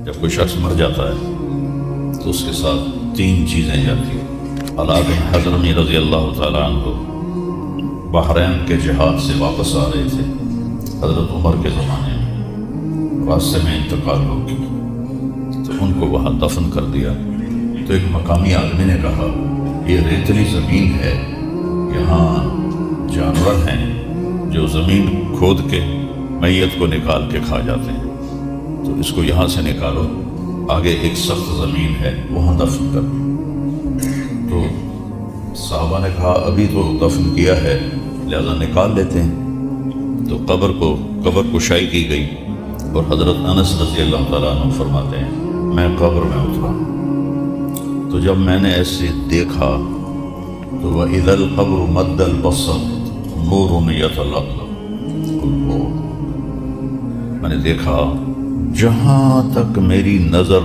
جب کوئی شخص مر جاتا ہے تو اس کے ساتھ 3 چیزیں جاتی ہیں۔ علاء بن حضرمی رضی اللہ تعالیٰ عنہ بحرین کے جہاد سے واپس آ رہے تھے حضرت عمر کے زمانے میں، راستے میں انتقال ہو گیا تو ان کو وہاں دفن کر دیا۔ تو ایک مقامی آدمی نے کہا یہ ریتلی زمین ہے، یہاں جانور ہیں جو زمین کھود کے میت کو نکال کے کھا جاتے ہیں، تو اس کو یہاں سے نکالو، آگے ایک سخت زمین ہے وہاں دفن کر دو۔ تو صحابہ نے کہا ابھی تو دفن کیا ہے لہذا نکال لیتے ہیں۔ تو قبر کشائی کی گئی اور حضرت انس رضی اللہ تعالیٰ عنہ فرماتے ہیں میں قبر میں اترا تو جب میں نے ایسے دیکھا تو وَإِذَا الْقَبْرُ مَدَّ الْبَصَرِ نُورٌ يَتَلَأْلَأُ، میں نے دیکھا جہاں تک میری نظر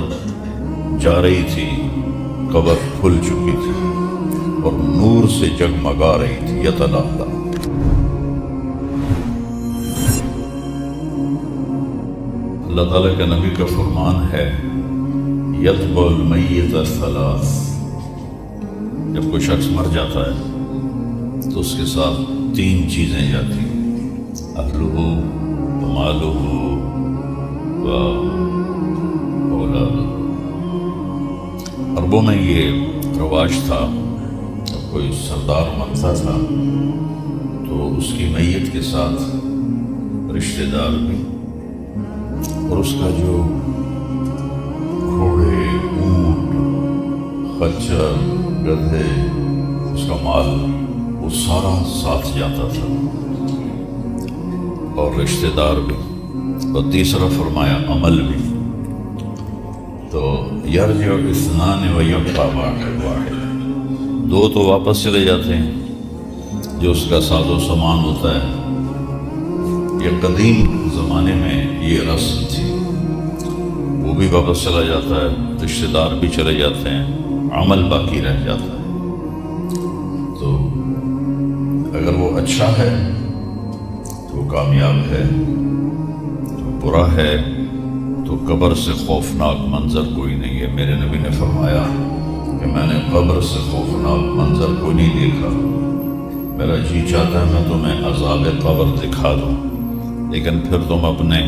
جا رہی تھی قبر کھل چکی تھی اور نور سے جگمگا رہی تھی، یتلألأ۔ اللہ تعالیٰ کے نبی کا فرمان ہے یتبع المیت 3، جب کوئی شخص مر جاتا ہے تو اس کے ساتھ 3 چیزیں جاتی ہیں، اہلہ ومالہ و اولادہ۔ عربوں میں یہ رواج تھا، جب کوئی سردار مرتا تھا تو اس کی میت کے ساتھ رشتہ دار بھی اور اس کا جو گھوڑے، اونٹ، خچر، گدھے، اس کا مال وہ سارا ساتھ جاتا تھا اور رشتہ دار بھی، اور تیسرا فرمایا عمل بھی۔ تو یرجع 2 ویبقى واحد، 2 تو واپس چلے جاتے ہیں جو اس کا ساز و سامان ہوتا ہے۔ یہ قدیم زمانے میں یہ رسم تھی، وہ بھی واپس چلا جاتا ہے، رشتہ دار بھی چلے جاتے ہیں، عمل باقی رہ جاتا ہے۔ تو اگر وہ اچھا ہے تو وہ کامیاب ہے، جو برا ہے تو قبر سے خوفناک منظر کوئی نہیں ہے۔ میرے نبی نے فرمایا کہ میں نے قبر سے خوفناک منظر کوئی نہیں دیکھا، میرا جی چاہتا ہے میں تمہیں عذاب قبر دکھا دوں لیکن پھر تم اپنے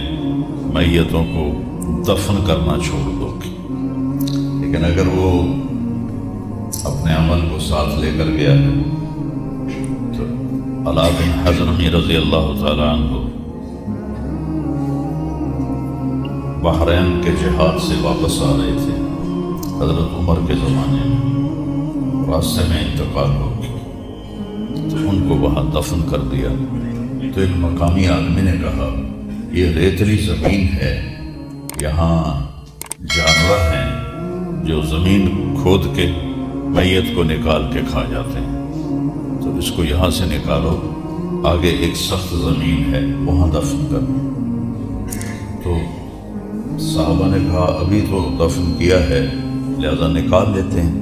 میتوں کو دفن کرنا چھوڑ دو گے۔ لیکن اگر وہ اپنے عمل کو ساتھ لے کر گیا ہے تو علاء بن حضرمی رضی اللہ تعالیٰ عنہ بحرین کے جہاد سے واپس آ رہے تھے حضرت عمر کے زمانے میں، راستے میں انتقال ہو گیا تو ان کو وہاں دفن کر دیا۔ تو ایک مقامی آدمی نے کہا یہ ریتلی زمین ہے، یہاں جانور ہیں جو زمین کھود کے میت کو نکال کے کھا جاتے ہیں، تو اس کو یہاں سے نکالو، آگے ایک سخت زمین ہے وہاں دفن کر دو۔ تو صحابہ نے کہا ابھی تو دفن کیا ہے لہذا نکال لیتے ہیں۔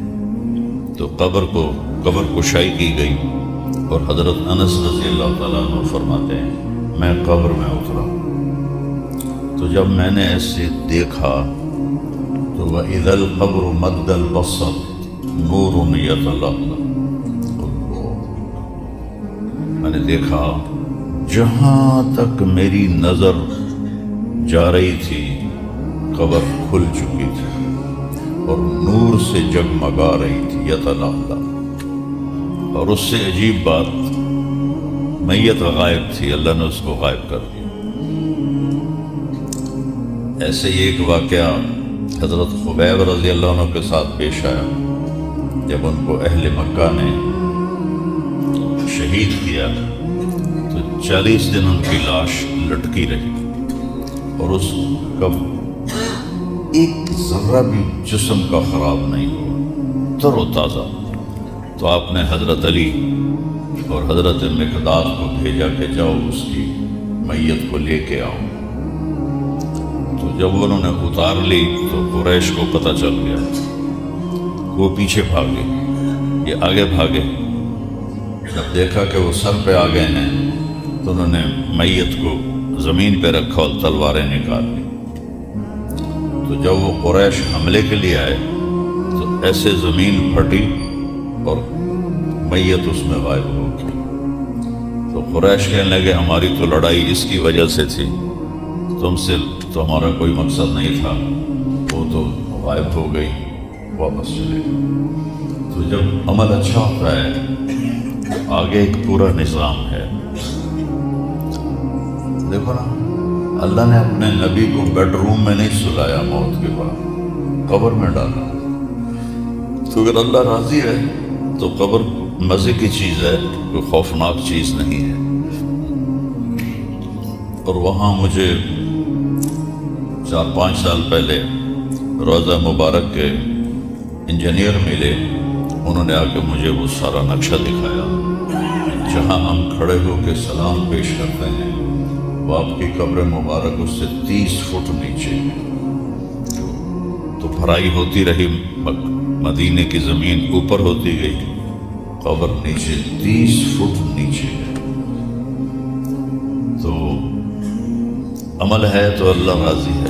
تو قبر کشائی کی گئی اور حضرت انس رضی اللہ تعالیٰ عنہ فرماتے ہیں میں قبر میں اترا تو جب میں نے ایسے دیکھا تو وَإِذَا الْقَبْرُ مَدَّ الْبَصَرِ نُورٌ يَتَلَأْلَأُ، میں نے دیکھا جہاں تک میری نظر جا رہی تھی قبر کھل چکی تھی اور نور سے جگمگا رہی تھی، یتلألأ۔ اور اس سے عجیب بات، میت غائب تھی، اللہ نے اس کو غائب کر دیا۔ ایسے ہی ایک واقعہ حضرت خبیب رضی اللہ عنہ کے ساتھ پیش آیا، جب ان کو اہل مکہ نے شہید کیا تو 40 دن ان کی لاش لٹکی رہی اور اس کا ایک ذرہ بھی جسم کا خراب نہیں ہوا، تر و تازہ۔ تو آپ نے حضرت علی اور حضرت مقداد کو بھیجا کہ جاؤ اس کی میت کو لے کے آؤ۔ تو جب انہوں نے اتار لی تو قریش کو پتہ چل گیا، وہ پیچھے بھاگے، یہ آگے بھاگے۔ جب دیکھا کہ وہ سر پہ آ گئے ہیں تو انہوں نے میت کو زمین پہ رکھا اور تلواریں نکال لی۔ تو تو جب وہ قریش حملے کے لیے آئے تو ایسے زمین پھٹی اور میت اس میں غائب ہو گئی۔ تو قریش کہنے لگے ہماری تو لڑائی اس کی وجہ سے تھی، تم سے تو ہمارا کوئی مقصد نہیں تھا، وہ تو غائب ہو گئی، واپس چلے گئے۔ تو جب عمل اچھا ہوتا ہے آگے ایک پورا نظام ہے۔ دیکھو نا، اللہ نے اپنے نبی کو بیڈ روم میں نہیں سلایا موت کے بعد، قبر میں ڈالا۔ تو اگر اللہ راضی ہے تو قبر مزے کی چیز ہے، کوئی خوفناک چیز نہیں ہے۔ اور وہاں مجھے 4-5 سال پہلے روضہ مبارک کے انجینئر ملے، انہوں نے آ کے مجھے وہ سارا نقشہ دکھایا، جہاں ہم کھڑے ہو کے سلام پیش کرتے ہیں وہ آپ کی قبر مبارک اس سے 30 فٹ نیچے ہے۔ تو بھرائی ہوتی رہی، مدینے کی زمین اوپر ہوتی گئی، قبر نیچے 30 فٹ نیچے ہے۔ تو عمل ہے تو اللہ راضی ہے۔